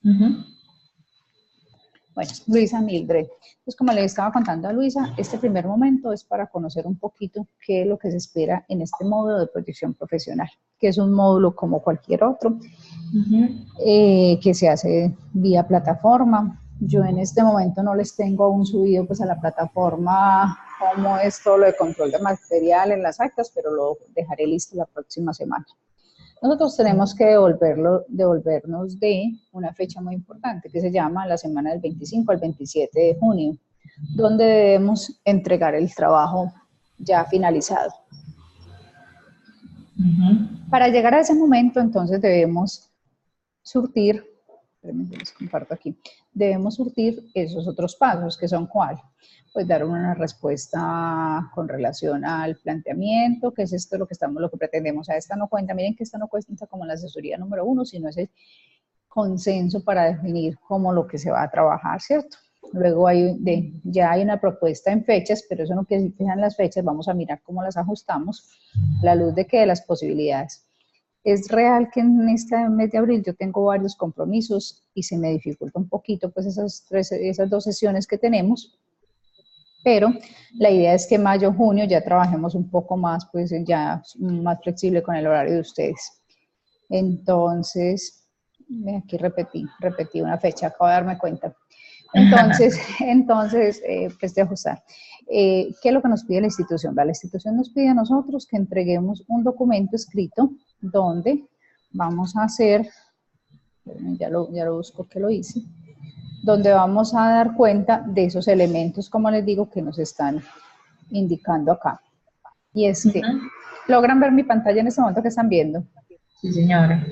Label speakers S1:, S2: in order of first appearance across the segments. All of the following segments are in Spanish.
S1: Ujú.
S2: Bueno, Luisa Mildred. Pues como le estaba contando a Luisa, este primer momento es para conocer un poquito qué es lo que se espera en este módulo de proyección profesional, que es un módulo como cualquier otro, que se hace vía plataforma. Yo en este momento no les tengo aún subido pues a la plataforma cómo es todo lo de control de material en las actas, pero lo dejaré listo la próxima semana. Nosotros tenemos que devolvernos de una fecha muy importante que se llama la semana del 25 al 27 de junio, donde debemos entregar el trabajo ya finalizado. Para llegar a ese momento, entonces debemos surtir, les comparto aquí, debemos surtir esos otros pasos, que son ¿cuál? Pues dar una respuesta con relación al planteamiento, que es esto lo que pretendemos. A esta no cuenta, miren que esta no cuenta como la asesoría número 1, sino ese consenso para definir cómo lo que se va a trabajar, ¿cierto? Luego ya hay una propuesta en fechas, pero eso no quiere decir que sean las fechas, vamos a mirar cómo las ajustamos, a la luz de que de las posibilidades. Es real que en este mes de abril yo tengo varios compromisos y se me dificulta un poquito pues esas 2 sesiones que tenemos, pero la idea es que mayo, junio ya trabajemos un poco más, pues ya más flexible con el horario de ustedes. Entonces, aquí repetí una fecha, acabo de darme cuenta. Entonces pues de ajustar. ¿Qué es lo que nos pide la institución? La institución nos pide a nosotros que entreguemos un documento escrito donde vamos a hacer, ya lo busco que lo hice, donde vamos a dar cuenta de esos elementos, como les digo, que nos están indicando acá. Y es que, ¿logran ver mi pantalla en este momento que están viendo?
S1: Sí, señora.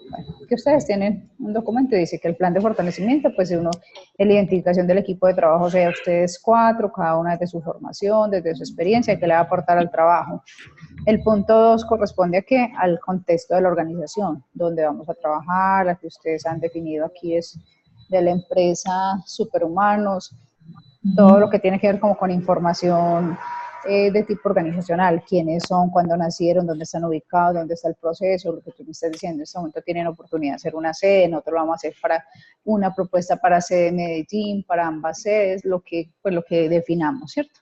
S2: Bueno, que ustedes tienen un documento y dice que el plan de fortalecimiento, pues uno, es la identificación del equipo de trabajo, sea ustedes 4, cada una desde su formación, desde su experiencia, que le va a aportar al trabajo. El punto 2 corresponde a qué? Al contexto de la organización, donde vamos a trabajar, la que ustedes han definido aquí es de la empresa Superhumanos, todo lo que tiene que ver como con información de tipo organizacional, quiénes son, cuándo nacieron, dónde están ubicados, dónde está el proceso, lo que tú me estás diciendo, en este momento tienen oportunidad de hacer una sede, nosotros lo vamos a hacer para una propuesta para sede de Medellín, para ambas sedes, lo que definamos, ¿cierto?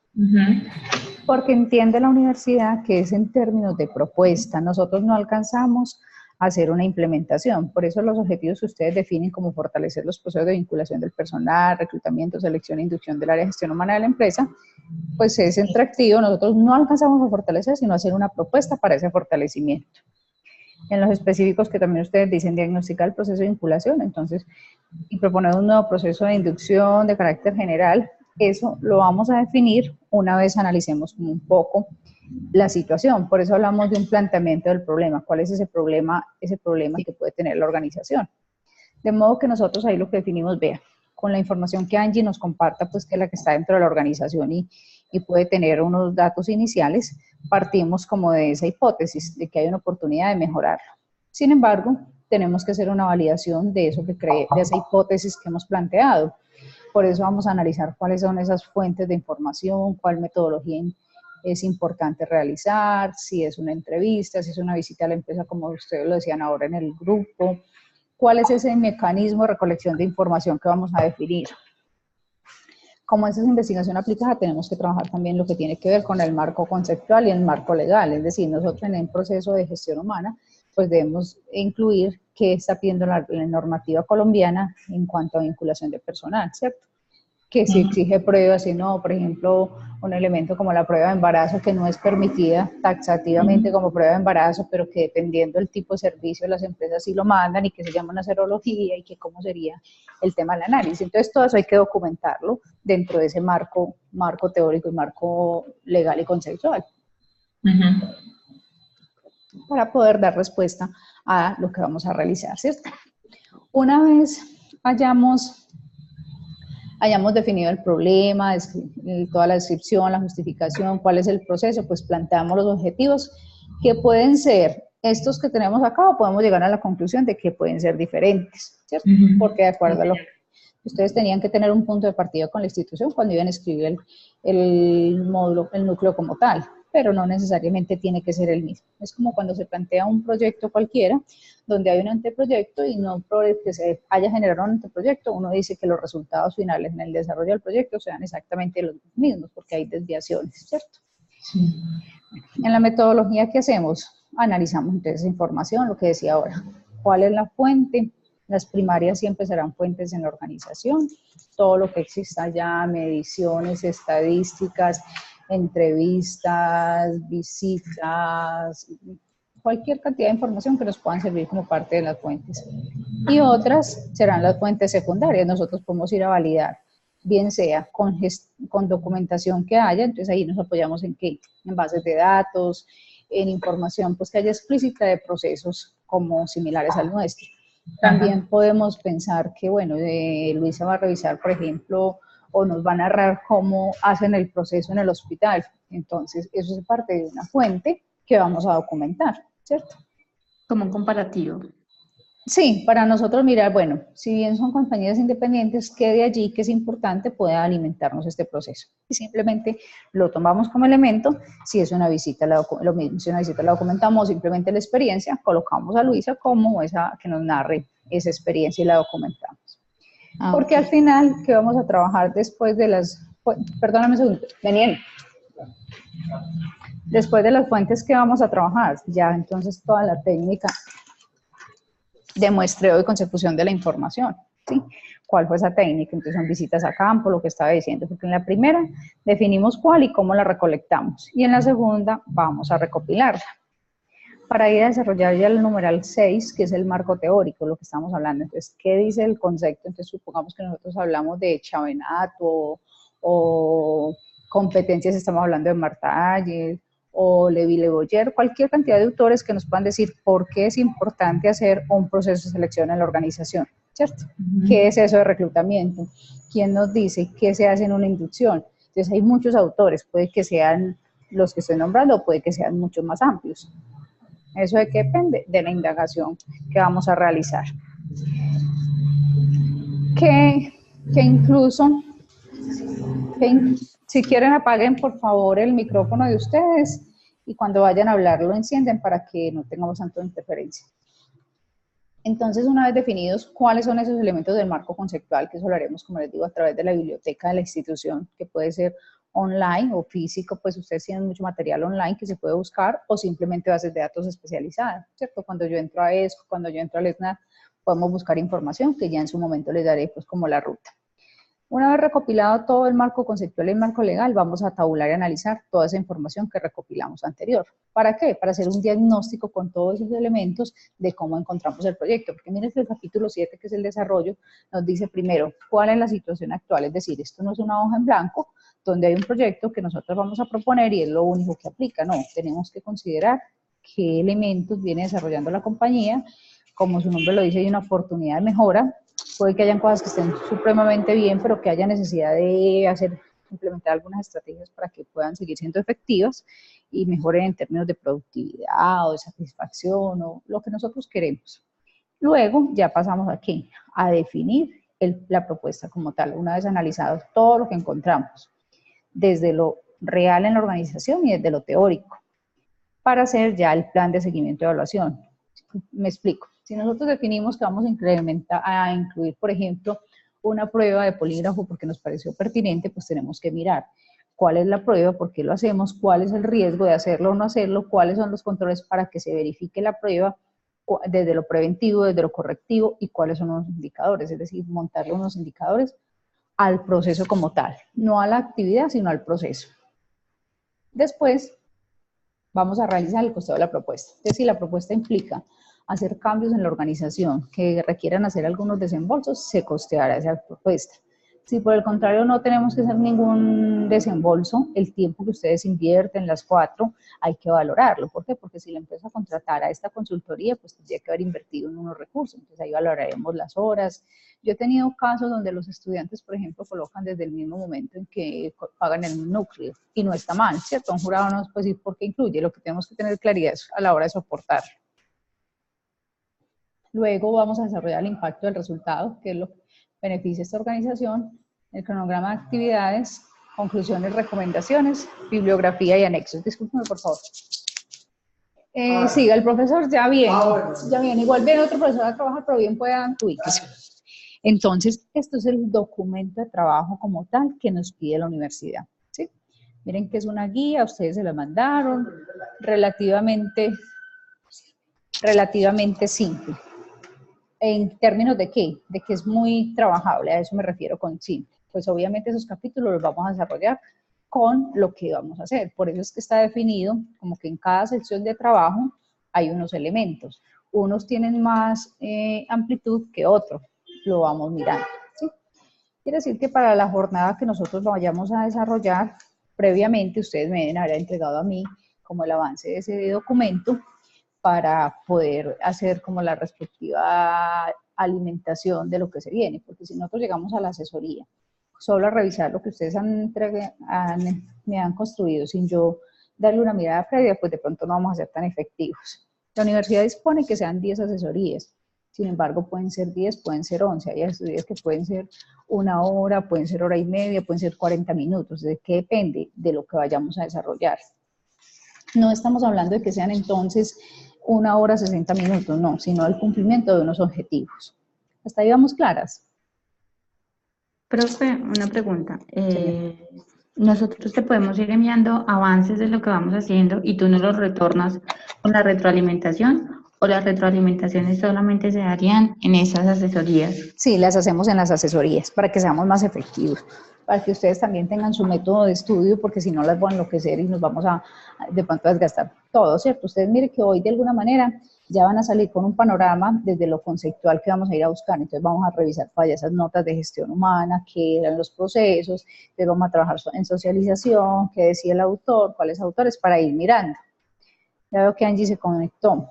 S2: Porque entiende la universidad que es en términos de propuesta, nosotros no alcanzamos a hacer una implementación, por eso los objetivos que ustedes definen como fortalecer los procesos de vinculación del personal, reclutamiento, selección e inducción del área de gestión humana de la empresa, pues es interactivo, nosotros no alcanzamos a fortalecer, sino a hacer una propuesta para ese fortalecimiento. En los específicos que también ustedes dicen, diagnosticar el proceso de vinculación, entonces, y proponer un nuevo proceso de inducción de carácter general, eso lo vamos a definir una vez analicemos un poco la situación. Por eso hablamos de un planteamiento del problema. ¿Cuál es ese problema que puede tener la organización? De modo que nosotros ahí lo que definimos, vea, con la información que Angie nos comparta, pues que es la que está dentro de la organización y puede tener unos datos iniciales, partimos como de esa hipótesis, de que hay una oportunidad de mejorarlo. Sin embargo, tenemos que hacer una validación de eso de esa hipótesis que hemos planteado. Por eso vamos a analizar cuáles son esas fuentes de información, cuál metodología es importante realizar, si es una entrevista, si es una visita a la empresa, como ustedes lo decían ahora en el grupo, cuál es ese mecanismo de recolección de información que vamos a definir. Como esa es investigación aplicada, tenemos que trabajar también lo que tiene que ver con el marco conceptual y el marco legal, es decir, nosotros en el proceso de gestión humana, pues debemos incluir qué está pidiendo la normativa colombiana en cuanto a vinculación de personal, ¿cierto? Que si exige pruebas, si no, por ejemplo, un elemento como la prueba de embarazo que no es permitida taxativamente como prueba de embarazo, pero que dependiendo del tipo de servicio las empresas sí lo mandan y que se llama una serología y que cómo sería el tema del análisis. Entonces todo eso hay que documentarlo dentro de ese marco teórico y marco legal y conceptual. Para poder dar respuesta a lo que vamos a realizar, ¿cierto? Una vez hayamos definido el problema, toda la descripción, la justificación, cuál es el proceso, pues planteamos los objetivos que pueden ser estos que tenemos acá o podemos llegar a la conclusión de que pueden ser diferentes, ¿cierto? Porque de acuerdo a lo que ustedes tenían que tener un punto de partida con la institución cuando iban a escribir el módulo, el núcleo como tal. pero no necesariamente tiene que ser el mismo. Es como cuando se plantea un proyecto cualquiera, donde hay un anteproyecto y no porque se haya generado un anteproyecto, uno dice que los resultados finales en el desarrollo del proyecto sean exactamente los mismos, porque hay desviaciones, ¿cierto? Sí. En la metodología que hacemos, analizamos entonces información, lo que decía ahora, cuál es la fuente. Las primarias siempre serán fuentes en la organización, todo lo que exista ya, mediciones, estadísticas, entrevistas, visitas, cualquier cantidad de información que nos puedan servir como parte de las fuentes. Y otras serán las fuentes secundarias, nosotros podemos ir a validar, bien sea con documentación que haya, entonces ahí nos apoyamos en qué, en bases de datos, en información pues que haya explícita de procesos como similares al nuestro. También podemos pensar que, bueno, Luisa va a revisar, por ejemplo, o nos va a narrar cómo hacen el proceso en el hospital. Entonces, eso es parte de una fuente que vamos a documentar, ¿cierto?
S1: Como un comparativo.
S2: Sí, para nosotros mirar, bueno, si bien son compañías independientes, que de allí, que es importante, pueda alimentarnos este proceso. Y simplemente lo tomamos como elemento, si es una visita, lo mismo, si una visita la documentamos, simplemente la experiencia, colocamos a Luisa como esa que nos narre esa experiencia y la documentamos. Porque al final, ¿qué vamos a trabajar después de las, perdóname un segundo, Daniel, después de las fuentes que vamos a trabajar? Ya entonces toda la técnica de muestreo y consecución de la información, ¿sí? ¿Cuál fue esa técnica? Entonces son visitas a campo, lo que estaba diciendo, porque en la primera definimos cuál y cómo la recolectamos, y en la segunda vamos a recopilarla. Para ir a desarrollar ya el numeral 6, que es el marco teórico, lo que estamos hablando. Entonces, ¿qué dice el concepto? Entonces, supongamos que nosotros hablamos de Chavenato o competencias, estamos hablando de Marta Ayer o Levi Le Boyer, cualquier cantidad de autores que nos puedan decir por qué es importante hacer un proceso de selección en la organización, ¿cierto? ¿Qué es eso de reclutamiento? ¿Quién nos dice qué se hace en una inducción? Entonces, hay muchos autores, puede que sean los que estoy nombrando o puede que sean muchos más amplios. Eso de qué depende de la indagación que vamos a realizar. Que incluso, si quieren apaguen por favor el micrófono de ustedes y cuando vayan a hablar lo encienden para que no tengamos tanta interferencia. Entonces, una vez definidos cuáles son esos elementos del marco conceptual, que eso lo haremos, como les digo, a través de la biblioteca de la institución, que puede ser online o físico, pues ustedes tienen mucho material online que se puede buscar, o simplemente bases de datos especializadas, ¿cierto? Cuando yo entro a ESCO, cuando yo entro a LESNA, podemos buscar información que ya en su momento les daré pues como la ruta. Una vez recopilado todo el marco conceptual y el marco legal, vamos a tabular y analizar toda esa información que recopilamos anterior. ¿Para qué? Para hacer un diagnóstico con todos esos elementos de cómo encontramos el proyecto. Porque miren que el capítulo 7, que es el desarrollo, nos dice primero cuál es la situación actual. Es decir, esto no es una hoja en blanco donde hay un proyecto que nosotros vamos a proponer y es lo único que aplica. No, tenemos que considerar qué elementos viene desarrollando la compañía. Como su nombre lo dice, hay una oportunidad de mejora. Puede que hayan cosas que estén supremamente bien, pero que haya necesidad de implementar algunas estrategias para que puedan seguir siendo efectivas y mejoren en términos de productividad o de satisfacción o lo que nosotros queremos. Luego ya pasamos aquí a definir la propuesta como tal, una vez analizado todo lo que encontramos, desde lo real en la organización y desde lo teórico, para hacer ya el plan de seguimiento y evaluación. Me explico. Si nosotros definimos que vamos a incluir, por ejemplo, una prueba de polígrafo porque nos pareció pertinente, pues tenemos que mirar cuál es la prueba, por qué lo hacemos, cuál es el riesgo de hacerlo o no hacerlo, cuáles son los controles para que se verifique la prueba desde lo preventivo, desde lo correctivo y cuáles son los indicadores, es decir, montarle unos indicadores al proceso como tal, no a la actividad, sino al proceso. Después, vamos a realizar el costado de la propuesta. Es decir, la propuesta implica hacer cambios en la organización que requieran hacer algunos desembolsos, se costeará esa propuesta. Si por el contrario no tenemos que hacer ningún desembolso, el tiempo que ustedes invierten, las 4, hay que valorarlo. ¿Por qué? Porque si la empresa contratara a esta consultoría, pues tendría que haber invertido en unos recursos. Entonces ahí valoraremos las horas. Yo he tenido casos donde los estudiantes, por ejemplo, colocan desde el mismo momento en que pagan el núcleo y no está mal, ¿cierto? Un jurado no nos puede decir por qué incluye, lo que tenemos que tener claridad es a la hora de soportar. Luego vamos a desarrollar el impacto del resultado, que es lo que beneficia a esta organización, el cronograma de actividades, Conclusiones, recomendaciones, bibliografía y anexos. Discúlpeme, por favor. Siga, el profesor ya viene, ya viene. Igual viene otro profesor a trabajar, pero bien puedan ubíquese. Entonces, esto es el documento de trabajo como tal que nos pide la universidad, ¿sí? Miren que es una guía, ustedes se la mandaron, relativamente simple. ¿En términos de qué? De que es muy trabajable, a eso me refiero con simple. Pues obviamente esos capítulos los vamos a desarrollar con lo que vamos a hacer. Por eso es que está definido como que en cada sección de trabajo hay unos elementos. Unos tienen más amplitud que otros, lo vamos mirando, ¿sí? Quiere decir que para la jornada que nosotros vayamos a desarrollar, previamente ustedes me deben haber entregado a mí como el avance de ese documento para poder hacer como la respectiva alimentación de lo que se viene, porque si nosotros llegamos a la asesoría, solo a revisar lo que ustedes me han construido sin yo darle una mirada previa, pues de pronto no vamos a ser tan efectivos. La universidad dispone que sean 10 asesorías, sin embargo pueden ser 10, pueden ser 11, hay asesorías que pueden ser 1 hora, pueden ser hora y media, pueden ser 40 minutos, ¿de qué depende? De lo que vayamos a desarrollar. No estamos hablando de que sean entonces 1 hora 60 minutos, no, sino el cumplimiento de unos objetivos. ¿Hasta ahí vamos claras?
S1: Profe, una pregunta. Nosotros te podemos ir enviando avances de lo que vamos haciendo y tú nos los retornas con la retroalimentación, o las retroalimentaciones solamente se darían en esas asesorías.
S2: Sí, las hacemos en las asesorías para que seamos más efectivos, para que ustedes también tengan su método de estudio, porque si no las van a enloquecer y nos vamos a de pronto a desgastar todo, ¿cierto? Ustedes miren que hoy de alguna manera ya van a salir con un panorama desde lo conceptual que vamos a ir a buscar. Entonces vamos a revisar para allá esas notas de gestión humana, qué eran los procesos, entonces vamos a trabajar en socialización, qué decía el autor, cuáles autores, para ir mirando. Ya veo que Angie se conectó.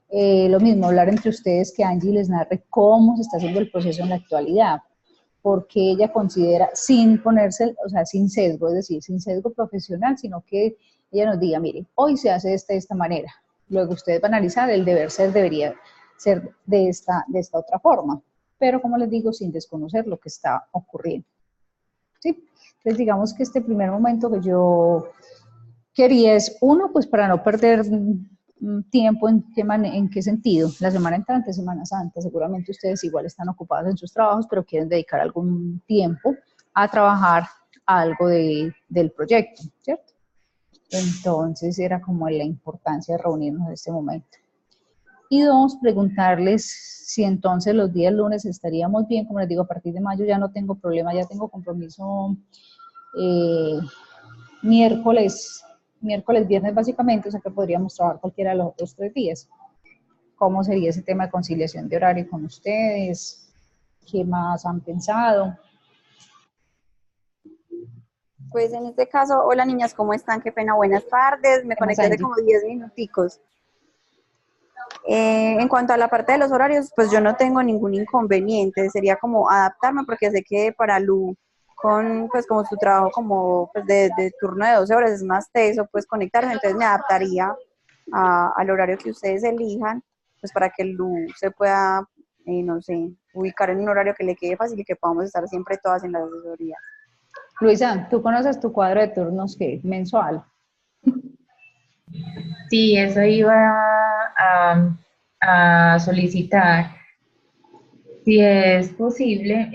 S2: Lo mismo, hablar entre ustedes, que Angie les narre cómo se está haciendo el proceso en la actualidad, porque ella considera, sin ponerse, o sea, sin sesgo, es decir, sin sesgo profesional, sino que ella nos diga, mire, hoy se hace de esta manera, luego ustedes van a analizar, el deber ser debería ser de esta otra forma, pero como les digo, sin desconocer lo que está ocurriendo, ¿sí? Entonces digamos que este primer momento que yo quería es, uno, pues para no perder tiempo, ¿en qué sentido? La semana entrante, Semana Santa, seguramente ustedes igual están ocupados en sus trabajos, pero quieren dedicar algún tiempo a trabajar algo del proyecto, ¿cierto? Entonces era como la importancia de reunirnos en este momento. Y dos, preguntarles si entonces los días lunes estaríamos bien. Como les digo, a partir de mayo ya no tengo problema, ya tengo compromiso miércoles, viernes básicamente, o sea que podríamos trabajar cualquiera de los otros 3 días. ¿Cómo sería ese tema de conciliación de horario con ustedes? ¿Qué más han pensado?
S3: Pues en este caso, hola niñas, ¿cómo están? Qué pena, buenas tardes. Me conecté hace como 10 minuticos. En cuanto a la parte de los horarios, pues yo no tengo ningún inconveniente. Sería como adaptarme, porque sé que para Lu, con pues como su trabajo como pues de turno de 12 horas es más teso, pues conectarse, entonces me adaptaría al horario que ustedes elijan, pues para que Lu se pueda, no sé, ubicar en un horario que le quede fácil y que podamos estar siempre todas en las asesorías.
S2: Luisa, ¿tú conoces tu cuadro de turnos qué? ¿Mensual?
S4: Sí, eso iba a solicitar. Si es posible,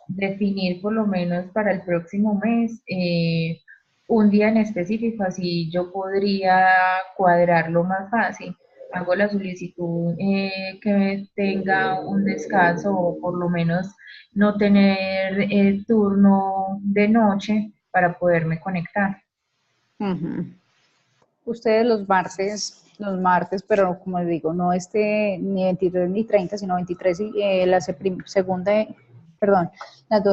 S4: definir por lo menos para el próximo mes un día en específico, así yo podría cuadrarlo más fácil. Hago la solicitud que tenga un descanso o por lo menos no tener turno de noche para poderme conectar.
S2: Ustedes los martes, pero como les digo, no ni 23 ni 30, sino 23 y las 2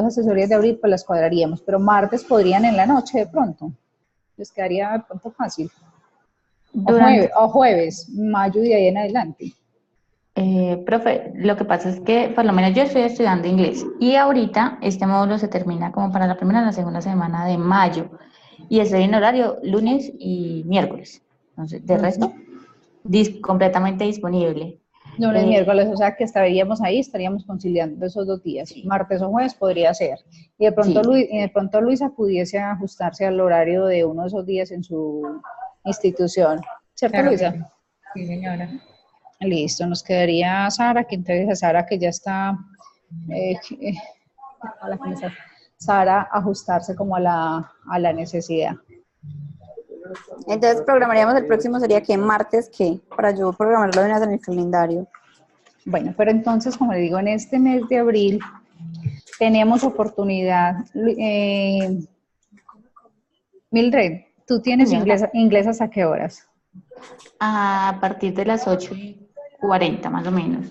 S2: asesorías de abril pues las cuadraríamos, pero martes podrían en la noche de pronto, les quedaría de pronto fácil. O jueves, mayo y de ahí en adelante.
S1: Profe, lo que pasa es que por lo menos yo estoy estudiando inglés y ahorita este módulo se termina como para la primera o la segunda semana de mayo y estoy en horario lunes y miércoles. Entonces, de resto, completamente disponible.
S2: Lunes, miércoles, o sea que estaríamos ahí, estaríamos conciliando esos 2 días. Martes o jueves podría ser. Y de pronto,
S1: Sí.
S2: de pronto Luisa pudiese ajustarse al horario de uno de esos días en su institución. ¿Cierto,
S4: Claro que
S2: Luisa?
S4: sí. Sí, señora.
S2: Listo, nos quedaría Sara, que entonces a Sara que ya está, eh, eh, hola, ¿cómo estás? Sara, ajustarse como a la necesidad.
S3: Entonces programaríamos el próximo, sería que martes, ¿qué? Para yo programarlo de una vez en el calendario.
S2: Bueno, pero entonces, como le digo, en este mes de abril tenemos oportunidad. Mildred, ¿tú tienes
S1: Señora,
S2: inglés hasta qué horas?
S1: a partir de las 8:40 más o menos.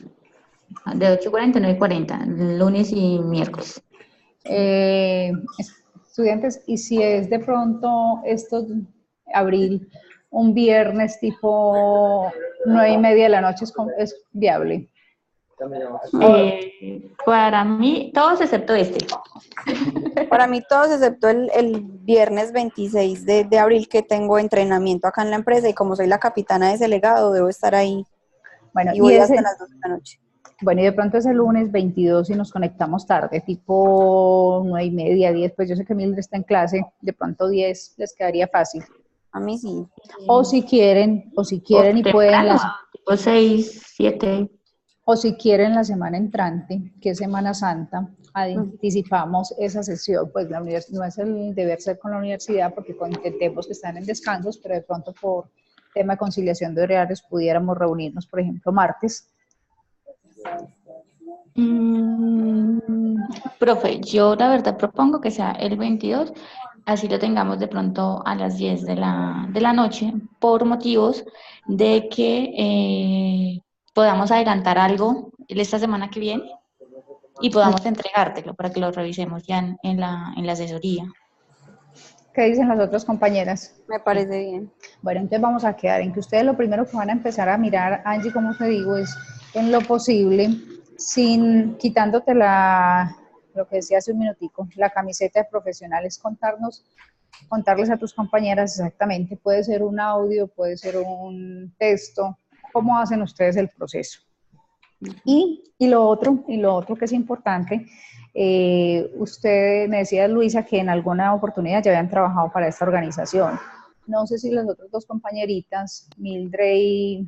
S1: De 8:40 a 9:40, lunes y miércoles.
S2: Estudiantes, y si es de pronto esto, abril, un viernes tipo 9:30 de la noche, es viable.
S1: Para mí, todos excepto este.
S3: Para mí todos, excepto el viernes 26 de abril, que tengo entrenamiento acá en la empresa, y como soy la capitana de ese legado, debo estar ahí
S2: Bueno,
S3: y voy hasta las 2 de la noche.
S2: bueno, y de pronto ese lunes 22 y nos conectamos tarde, tipo 9:30, 10, pues yo sé que Mildred está en clase, de pronto 10 les quedaría fácil.
S3: A mí sí.
S2: O si quieren y pueden
S1: Temprano, tipo 6, 7.
S2: o si quieren la semana entrante, que es Semana Santa, anticipamos esa sesión, pues la no es el deber ser con la universidad, porque intentemos que están en descansos, pero de pronto por tema de conciliación de horarios pudiéramos reunirnos, por ejemplo, martes.
S1: Profe, yo la verdad propongo que sea el 22, así lo tengamos de pronto a las 10 de la noche, por motivos de que podamos adelantar algo esta semana que viene y podamos entregártelo para que lo revisemos ya en la asesoría.
S2: ¿Qué dicen las otras compañeras?
S3: Me parece bien.
S2: Bueno, entonces vamos a quedar en que ustedes lo primero que van a empezar a mirar, Angie, como te digo, es en lo posible, sin quitándote lo que decía hace un minutico, la camiseta de profesionales, contarles a tus compañeras exactamente, puede ser un audio, puede ser un texto, cómo hacen ustedes el proceso. Y lo otro que es importante, usted me decía, Luisa, que en alguna oportunidad ya habían trabajado para esta organización. No sé si las otras dos compañeritas, Mildred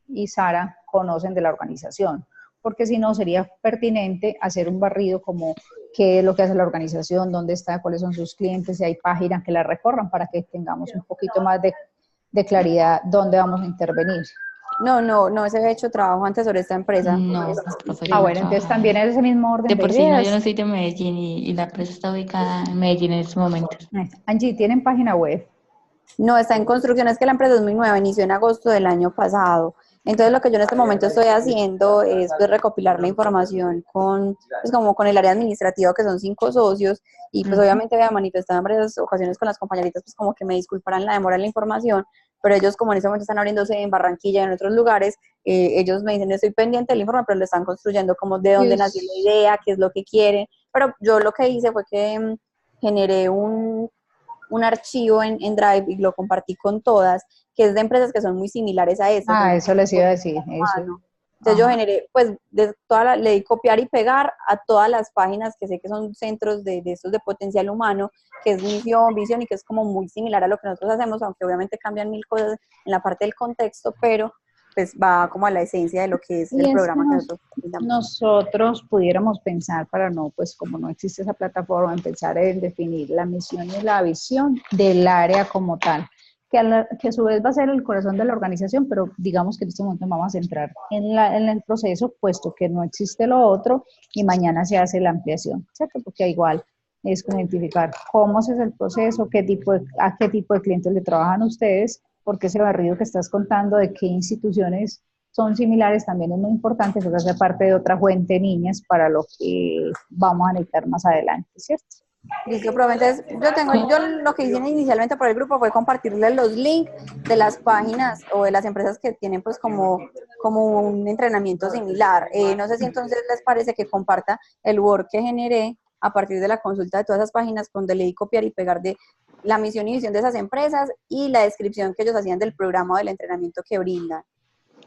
S2: y Sara, conocen de la organización, porque si no sería pertinente hacer un barrido como qué es lo que hace la organización, dónde está, cuáles son sus clientes, si hay páginas que la recorran para que tengamos un poquito más de claridad dónde vamos a intervenir.
S3: No se había hecho trabajo antes sobre esta empresa.
S1: No, profe, yo
S2: Ah,
S1: no
S2: bueno, entonces
S1: trabajaba.
S2: también es ese mismo orden
S1: De
S2: de
S1: por sí, no, yo
S2: ideas.
S1: no soy de Medellín y la empresa está ubicada en Medellín en estos momentos.
S2: Angie, ¿tienen página web?
S3: No, está en construcción, es que la empresa es muy nueva, inició en agosto del año pasado. Entonces lo que yo en este momento estoy haciendo es pues recopilar la información pues como con el área administrativa, que son 5 socios, y pues obviamente había manifestado en varias ocasiones con las compañeritas pues como que me disculparan la demora en la información, pero ellos como en este momento están abriéndose en Barranquilla y en otros lugares, ellos me dicen estoy pendiente del informe, pero lo están construyendo como de dónde nació la idea, qué es lo que quieren, pero yo lo que hice fue que generé un archivo en Drive y lo compartí con todas, que es de empresas que son muy similares a estas.
S2: Ah, eso les iba a decir. Eso.
S3: Entonces yo generé, pues, le di copiar y pegar a todas las páginas que sé que son centros de estos de potencial humano, que es misión, visión, y que es como muy similar a lo que nosotros hacemos, aunque obviamente cambian mil cosas en la parte del contexto, pero pues va como a la esencia de lo que es el programa que
S2: nosotros pudiéramos pensar, para no, pues como no existe esa plataforma, empezar en definir la misión y la visión del área como tal, que a su vez va a ser el corazón de la organización, pero digamos que en este momento vamos a centrar en el proceso, puesto que no existe lo otro, y mañana se hace la ampliación, ¿cierto? Porque igual es como identificar cómo es el proceso, a qué tipo de clientes le trabajan ustedes, porque ese barrido que estás contando de qué instituciones son similares también es muy importante, porque hace parte de otra fuente de niñas para lo que vamos a necesitar más adelante, ¿cierto?
S3: Listo, pero entonces yo lo que hice inicialmente por el grupo fue compartirles los links de las páginas o de las empresas que tienen pues como un entrenamiento similar. No sé si entonces les parece que comparta el Word que generé a partir de la consulta de todas esas páginas, donde le di copiar y pegar de la misión y visión de esas empresas y la descripción que ellos hacían del programa o del entrenamiento que brindan.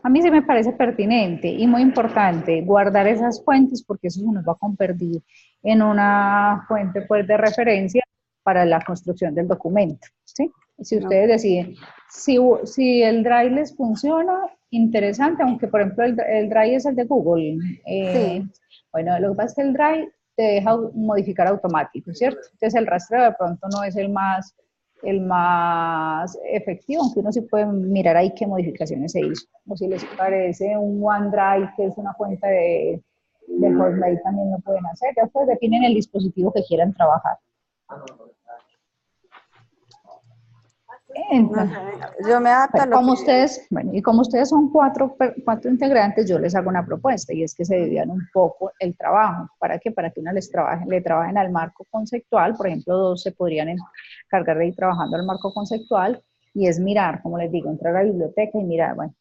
S2: A mí sí me parece pertinente y muy importante guardar esas fuentes porque eso se nos va a convertir en una fuente pues, de referencia para la construcción del documento, ¿sí? Si ustedes deciden, si el Drive les funciona, interesante, aunque por ejemplo el Drive es el de Google.
S3: Sí,
S2: Bueno, lo que pasa es que el Drive te deja modificar automático, ¿cierto? Entonces el rastreo de pronto no es el más efectivo, aunque uno sí puede mirar ahí qué modificaciones se hizo. O si les parece un OneDrive, que es una cuenta de Hotmail, también lo pueden hacer. Ya ustedes definen el dispositivo que quieran trabajar.
S3: no sé, yo me adapto a lo
S2: Como
S3: que...
S2: ustedes, bueno, y como ustedes son cuatro integrantes, yo les hago una propuesta y es que se dividan un poco el trabajo. ¿Para qué? Para que una le trabajen al marco conceptual, por ejemplo, dos se podrían encargar de ir trabajando al marco conceptual y es mirar, como les digo, entrar a la biblioteca y mirar, bueno,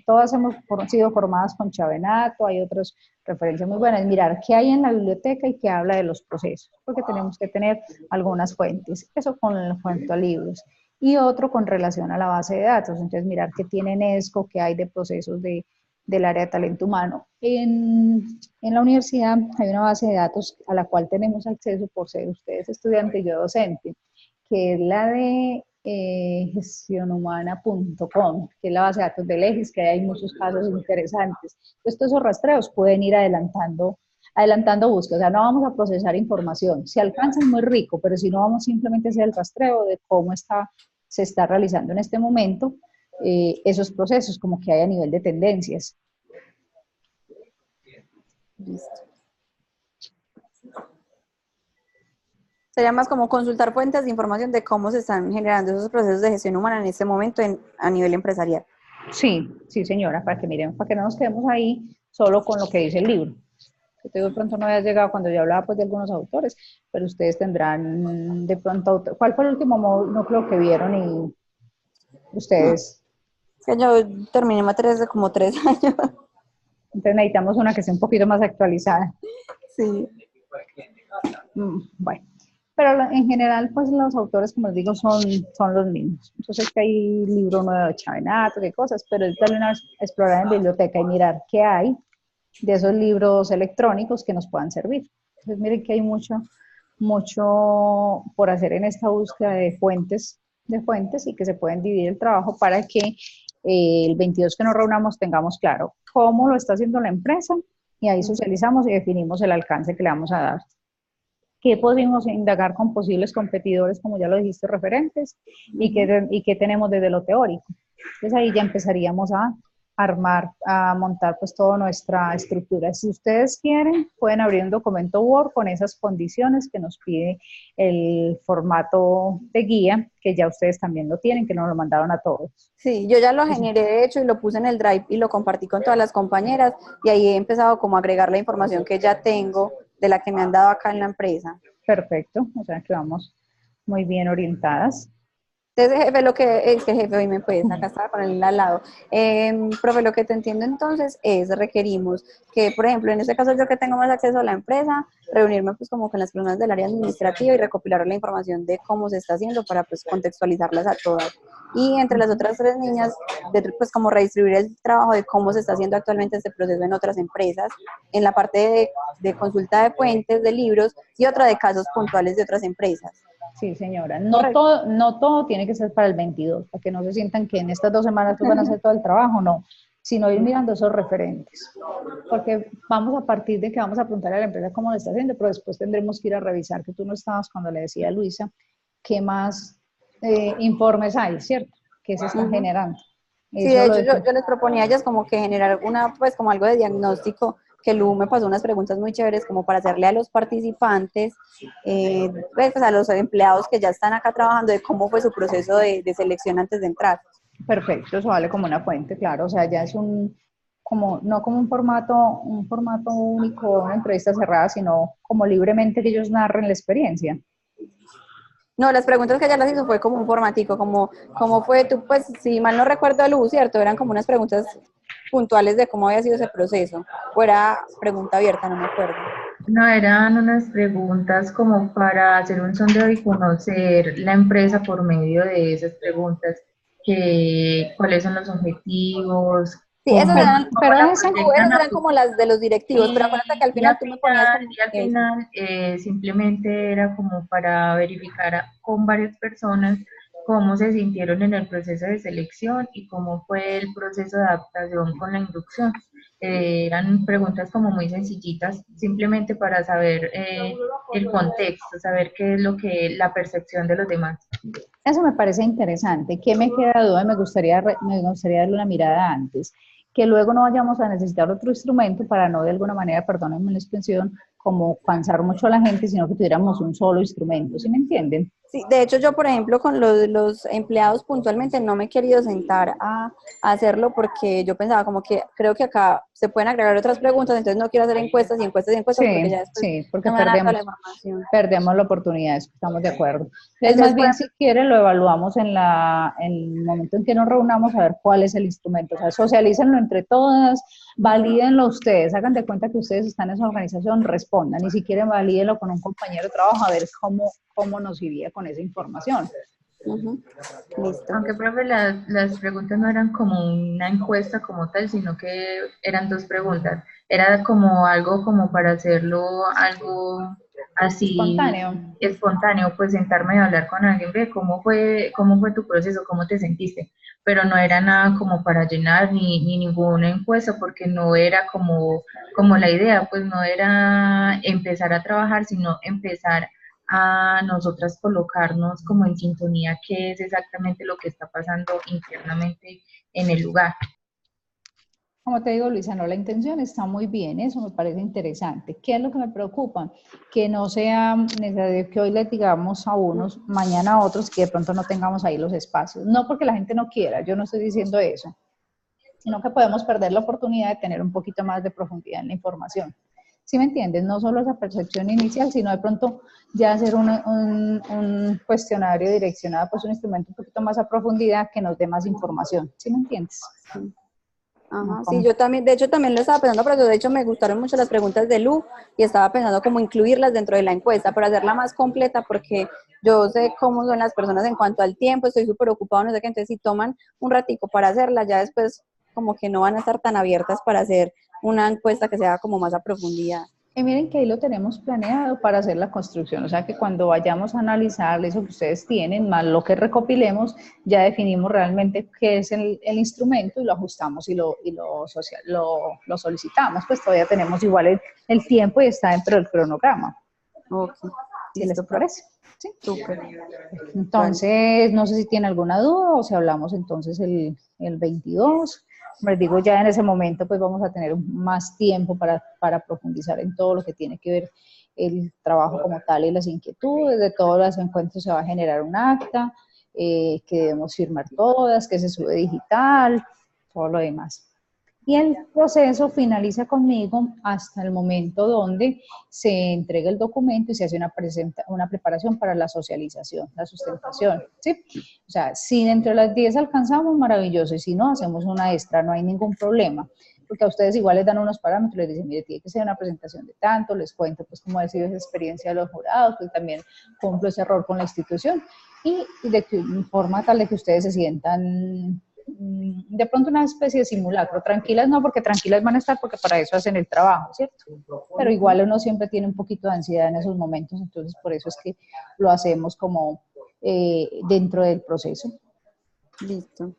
S2: todas hemos sido formadas con Chavenato, hay otras referencias muy buenas, mirar qué hay en la biblioteca y qué habla de los procesos, porque tenemos que tener algunas fuentes, eso con el cuento a libros y otro con relación a la base de datos. Entonces, mirar qué tiene ESCO, qué hay de procesos del área de talento humano. En la universidad hay una base de datos a la cual tenemos acceso por ser ustedes estudiantes y yo docente, que es la de gestionhumana.com, que es la base de datos del EGIS, que hay muchos casos interesantes. Entonces, todos esos rastreos pueden ir adelantando búsquedas, o sea, no vamos a procesar información, si alcanzan muy rico, pero si no vamos simplemente a hacer el rastreo de cómo se está realizando en este momento esos procesos, como que hay a nivel de tendencias.
S3: Listo. Sería más como consultar fuentes de información de cómo se están generando esos procesos de gestión humana en este momento a nivel empresarial.
S2: Sí, sí señora, para que miren, para que no nos quedemos ahí solo con lo que dice el libro. Yo de pronto no había llegado cuando yo hablaba pues, de algunos autores, pero ustedes tendrán de pronto, ¿cuál fue el último núcleo que vieron y ustedes?
S3: Que yo terminé materias de como 3 años.
S2: Entonces necesitamos una que esté un poquito más actualizada.
S3: Sí.
S2: Bueno, pero en general, pues los autores, como les digo, son los mismos. Entonces que hay libro nuevo de Chavenato, qué cosas, pero es darle una explorar en biblioteca y mirar qué hay de esos libros electrónicos que nos puedan servir. Entonces miren que hay mucho por hacer en esta búsqueda de fuentes y que se pueden dividir el trabajo para que el 22 que nos reunamos tengamos claro cómo lo está haciendo la empresa y ahí socializamos y definimos el alcance que le vamos a dar. ¿Qué podemos indagar con posibles competidores, como ya lo dijiste, referentes? ¿Y qué tenemos desde lo teórico? Entonces ahí ya empezaríamos a armar, a montar pues toda nuestra estructura. Si ustedes quieren, pueden abrir un documento Word con esas condiciones que nos pide el formato de guía, que ya ustedes también lo tienen, que nos lo mandaron a todos.
S3: Sí, yo ya lo generé de hecho y lo puse en el Drive y lo compartí con todas las compañeras y ahí he empezado como a agregar la información que ya tengo de la que me han dado acá en la empresa.
S2: Perfecto, o sea que vamos muy bien orientadas.
S3: Entonces, jefe, es que jefe, hoy me puedes, acá estaba con él al lado. Profe, lo que te entiendo entonces es, requerimos que, por ejemplo, en este caso yo que tengo más acceso a la empresa, reunirme pues como con las personas del área administrativa y recopilar la información de cómo se está haciendo para pues contextualizarlas a todas. Y entre las otras 3 niñas, pues como redistribuir el trabajo de cómo se está haciendo actualmente este proceso en otras empresas, en la parte de consulta de fuentes, de libros y otra de casos puntuales de otras empresas.
S2: Sí, señora. No todo tiene que ser para el 22, para que no se sientan que en estas 2 semanas van a hacer todo el trabajo, no, sino ir mirando esos referentes. Porque vamos a partir de que vamos a preguntar a la empresa cómo lo está haciendo, pero después tendremos que ir a revisar, que tú no estabas cuando le decía a Luisa, qué más informes hay, ¿cierto? Que se están generando.
S3: Sí, de hecho yo les proponía a ellas como que generar pues como algo de diagnóstico, que Lu me pasó unas preguntas muy chéveres como para hacerle a los participantes, pues a los empleados que ya están acá trabajando, de cómo fue su proceso de selección antes de entrar.
S2: Perfecto, eso vale como una fuente, claro, o sea, ya es no como un formato único, una entrevista cerrada, sino como libremente que ellos narren la experiencia.
S3: No, las preguntas que ella las hizo fue como un formatico, como fue tú, pues si mal no recuerdo, Lu, ¿cierto? Eran como unas preguntas puntuales de cómo había sido ese proceso, o era pregunta abierta, no me acuerdo.
S4: No, eran unas preguntas como para hacer un sondeo y conocer la empresa por medio de esas preguntas, cuáles son los objetivos,
S3: Sí, esas eran,
S2: Pero
S3: esas eran como las de los directivos, pero acuérdate que al final tú me ponías como
S4: y al final simplemente era como para verificar con varias personas cómo se sintieron en el proceso de selección y cómo fue el proceso de adaptación con la inducción. Eran preguntas como muy sencillitas, simplemente para saber el contexto, saber qué es lo que la percepción de los demás.
S2: Eso me parece interesante. ¿Qué me queda duda? Me gustaría darle una mirada antes. Que luego no vayamos a necesitar otro instrumento para no de alguna manera, perdónenme la expresión, como cansar mucho a la gente, sino que tuviéramos un solo instrumento. ¿Sí me entienden?
S3: Sí, de hecho yo, por ejemplo, con los empleados puntualmente no me he querido sentar a hacerlo porque yo pensaba como que creo que acá se pueden agregar otras preguntas, entonces no quiero hacer encuestas y encuestas y encuestas porque ya
S2: Sí,
S3: después
S2: sí, porque
S3: no me van a dar toda la información.
S2: perdemos la oportunidad, estamos de acuerdo. Entonces,
S3: Entonces,
S2: más bien, si quiere, lo evaluamos en el momento en que nos reunamos a ver cuál es el instrumento. O sea, socialícenlo entre todas, valídenlo ustedes, hagan de cuenta que ustedes están en esa organización, respondan, y si quieren, valídenlo con un compañero de trabajo a ver cómo nos iría con esa información.
S3: Listo.
S4: Aunque, profe, las preguntas no eran como una encuesta como tal, sino que eran dos preguntas. Era como algo como para hacerlo algo así espontáneo, pues sentarme y hablar con alguien, ve cómo fue tu proceso, cómo te sentiste, pero no era nada como para llenar ni ninguna encuesta, porque no era como la idea, pues no era empezar a trabajar, sino empezar a nosotras colocarnos como en sintonía qué es exactamente lo que está pasando internamente en el lugar.
S2: Como te digo, Luisa, no, la intención está muy bien, eso me parece interesante. ¿Qué es lo que me preocupa? Que no sea necesario que hoy les digamos a unos, mañana a otros, que de pronto no tengamos ahí los espacios. No porque la gente no quiera, yo no estoy diciendo eso, sino que podemos perder la oportunidad de tener un poquito más de profundidad en la información. ¿Sí me entiendes? No solo esa percepción inicial, sino de pronto ya hacer un cuestionario direccionado, pues un instrumento un poquito más a profundidad que nos dé más información. ¿Sí me entiendes?
S3: Ajá, sí, yo también, de hecho también lo estaba pensando, pero de hecho me gustaron mucho las preguntas de Lu y estaba pensando cómo incluirlas dentro de la encuesta, para hacerla más completa, porque yo sé cómo son las personas en cuanto al tiempo, estoy súper ocupado, no sé qué, entonces si toman un ratico para hacerla, ya después como que no van a estar tan abiertas para hacer una encuesta que sea como más a profundidad.
S2: Y miren que ahí lo tenemos planeado para hacer la construcción, o sea que cuando vayamos a analizar eso que ustedes tienen, más lo que recopilemos, ya definimos realmente qué es el instrumento y lo ajustamos y lo solicitamos, pues todavía tenemos igual el tiempo y está dentro del cronograma.
S3: Ok,
S2: ¿Sí les parece? Sí.
S3: Súper.
S2: Entonces, no sé si tiene alguna duda o si hablamos entonces el 22. Les digo, ya en ese momento pues vamos a tener más tiempo para profundizar en todo lo que tiene que ver el trabajo como tal y las inquietudes. De todos los encuentros se va a generar un acta que debemos firmar todas, que se sube digital, todo lo demás. Y el proceso finaliza conmigo hasta el momento donde se entrega el documento y se hace una preparación para la socialización, la sustentación, ¿sí? O sea, si dentro de las 10 alcanzamos, maravilloso, y si no, hacemos una extra, no hay ningún problema, porque a ustedes igual les dan unos parámetros, les dicen, mire, tiene que ser una presentación de tanto, les cuento pues cómo ha sido esa experiencia de los jurados, pues también cumplo ese error con la institución, y de forma tal de que ustedes se sientan de pronto una especie de simulacro, tranquilas no, porque tranquilas van a estar porque para eso hacen el trabajo, ¿cierto? Pero igual uno siempre tiene un poquito de ansiedad en esos momentos, entonces por eso es que lo hacemos como dentro del proceso.
S3: Listo.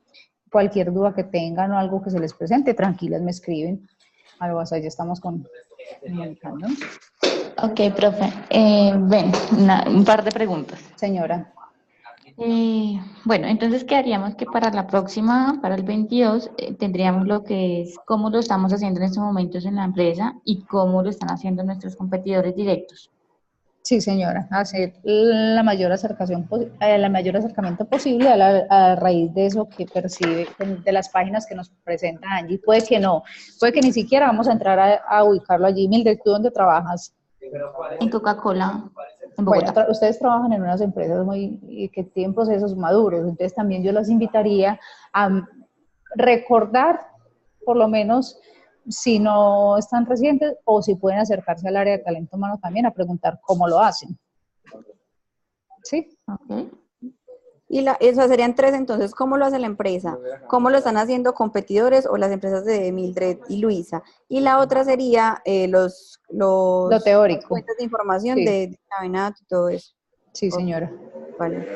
S2: Cualquier duda que tengan o algo que se les presente, tranquilas me escriben. Al WhatsApp ya estamos comunicando.
S1: Ok, profe. Ven, un par de preguntas.
S2: Señora.
S1: Bueno, entonces quedaríamos que para la próxima, para el 22, tendríamos lo que es cómo lo estamos haciendo en estos momentos en la empresa y cómo lo están haciendo nuestros competidores directos.
S2: Sí, señora, hacer la mayor acercamiento posible a raíz de eso que percibe, de las páginas que nos presenta Angie. Puede que no, puede que ni siquiera vamos a entrar a ubicarlo allí. Mildred, ¿tú dónde trabajas?
S1: En Coca-Cola, en
S2: Bueno,
S1: Bogotá.
S2: ustedes trabajan en unas empresas que tienen procesos maduros, entonces también yo las invitaría a recordar, por lo menos, si no están recientes o si pueden acercarse al área de talento humano también a preguntar cómo lo hacen. ¿Sí?
S1: Okay.
S3: Eso serían tres, entonces, ¿cómo lo hace la empresa? ¿Cómo lo están haciendo competidores o las empresas de Mildred y Luisa? Y la otra sería
S2: Lo teórico.
S3: fuentes de información
S2: Sí.
S3: de Navenato y todo eso.
S2: Sí,
S3: Ok,
S2: señora.
S3: vale.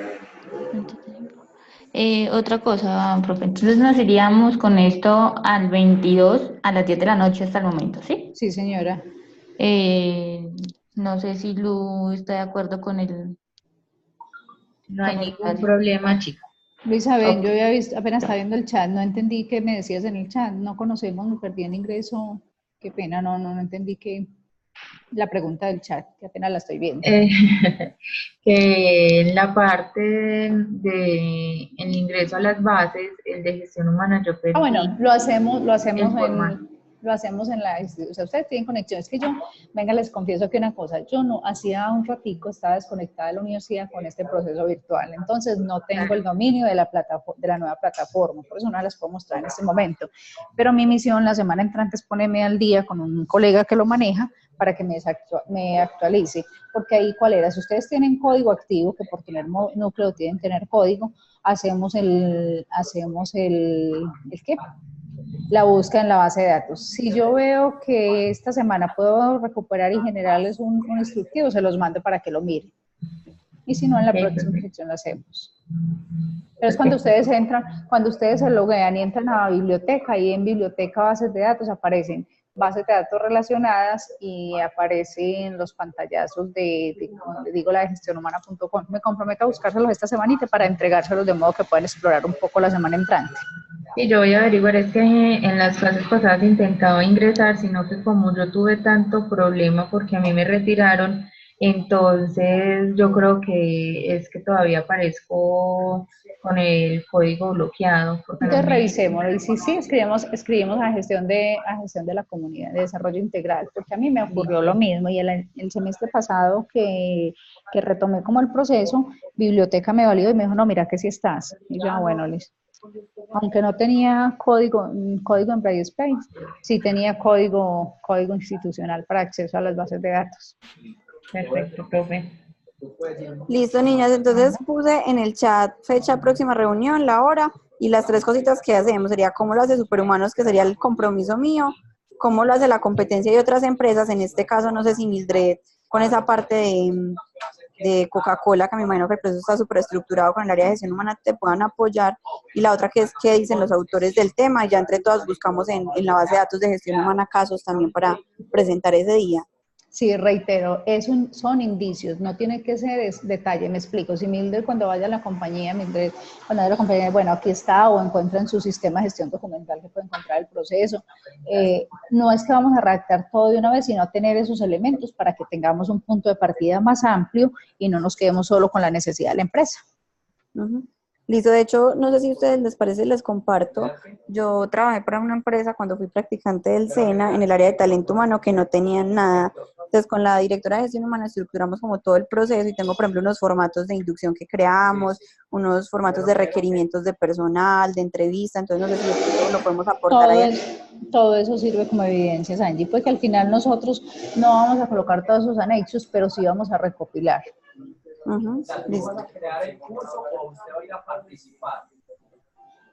S1: Otra cosa, profe, entonces nos iríamos con esto al 22 a las 10 de la noche hasta el momento, ¿sí?
S2: Sí, señora.
S1: No sé si Lu está de acuerdo con
S4: No hay
S1: con el
S4: ningún
S1: horario.
S4: problema, chica.
S2: Luisa, ven,
S1: Ok.
S2: yo había visto, apenas estaba viendo el chat, no entendí qué me decías en el chat, no conocemos, me perdí el ingreso, qué pena, no entendí la pregunta del chat, que apenas la estoy viendo.
S4: Que en la parte de el ingreso a las bases, el de gestión humana, yo
S2: Ah, bueno,
S4: perdí
S2: lo hacemos
S4: el formato.
S2: en la, o sea, ustedes tienen conexión. Es que yo, venga, les confieso que una cosa, yo no, hacía un ratico estaba desconectada de la universidad con este proceso virtual, entonces no tengo el dominio de la plataforma, de la nueva plataforma, por eso no las puedo mostrar en este momento. Pero mi misión la semana entrante es ponerme al día con un colega que lo maneja para que me actualice, porque ahí cuál era, si ustedes tienen código activo, que por tener núcleo tienen que tener código, hacemos ¿el qué? La búsqueda en la base de datos. Si yo veo que esta semana puedo recuperar y generarles un instructivo, se los mando para que lo miren. Y si no, en la
S4: Ok,
S2: próxima
S4: perfecto.
S2: sección lo hacemos. Pero es cuando
S4: Perfecto.
S2: ustedes entran, cuando ustedes se loguean y entran a la biblioteca, y en biblioteca bases de datos aparecen bases de datos relacionadas y aparecen los pantallazos como les digo, la de gestionhumana.com. Me comprometo a buscárselos esta semanita para entregárselos de modo que puedan explorar un poco la semana entrante.
S4: Y yo voy a averiguar, es que en las clases pasadas intentaba ingresar, sino que como yo tuve tanto problema porque a mí me retiraron, entonces yo creo que es que todavía aparezco con el código bloqueado, porque no
S2: Entonces
S4: me...
S2: revisémoslo y sí, escribimos a gestión de la comunidad, de desarrollo integral, porque a mí me ocurrió lo
S4: Listo.
S2: mismo y el semestre pasado que retomé como el proceso, biblioteca me validó y me dijo, no, mira que sí estás. Y yo, bueno, listo. Aunque no tenía código en Brightspace, sí tenía código institucional para acceso a las bases de datos.
S4: Perfecto, profe.
S3: Listo, niñas. Entonces puse en el chat fecha, próxima reunión, la hora y las tres cositas que hacemos. Sería cómo lo hace Superhumanos, que sería el compromiso mío, cómo lo hace la competencia de otras empresas. En este caso, no sé si Mildred, con esa parte de Coca-Cola, que me imagino que el proceso está súper estructurado con el área de gestión humana, te puedan apoyar. Y la otra que es qué dicen los autores del tema. Y ya entre todas buscamos en la base de datos de gestión humana casos también para presentar ese día.
S2: Sí, reitero, son indicios, no tiene que ser detalle, me explico. Si Mildred cuando vaya a la compañía, bueno, aquí está, o encuentra en su sistema de gestión documental que puede encontrar el proceso, no es que vamos a redactar todo de una vez, sino tener esos elementos para que tengamos un punto de partida más amplio y no nos quedemos solo con la necesidad de la empresa.
S3: Listo, de hecho, no sé si a ustedes les parece, les comparto. Yo trabajé para una empresa cuando fui practicante del SENA en el área de talento humano que no tenían nada. Entonces, con la directora de gestión humana estructuramos como todo el proceso y tengo, por ejemplo, unos formatos de inducción que creamos, unos formatos de requerimientos de personal, de entrevista. Entonces, no sé si lo podemos aportar ahí.
S2: Todo eso sirve como evidencia, Angie, porque al final nosotros no vamos a colocar todos esos anexos, pero sí vamos a recopilar.
S3: Listo.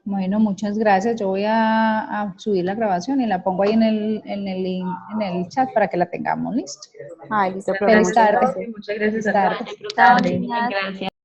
S2: Bueno, muchas gracias. Yo voy a subir la grabación y la pongo ahí en el chat para que la tengamos. ¿Listo?
S3: Ay, listo, profe,
S2: Feliz
S3: muchas
S2: tarde.
S3: gracias.
S4: Muchas gracias
S2: Feliz
S4: a
S2: tarde.
S4: todos.
S1: Chao,
S4: Tarde.
S1: niñas. Gracias.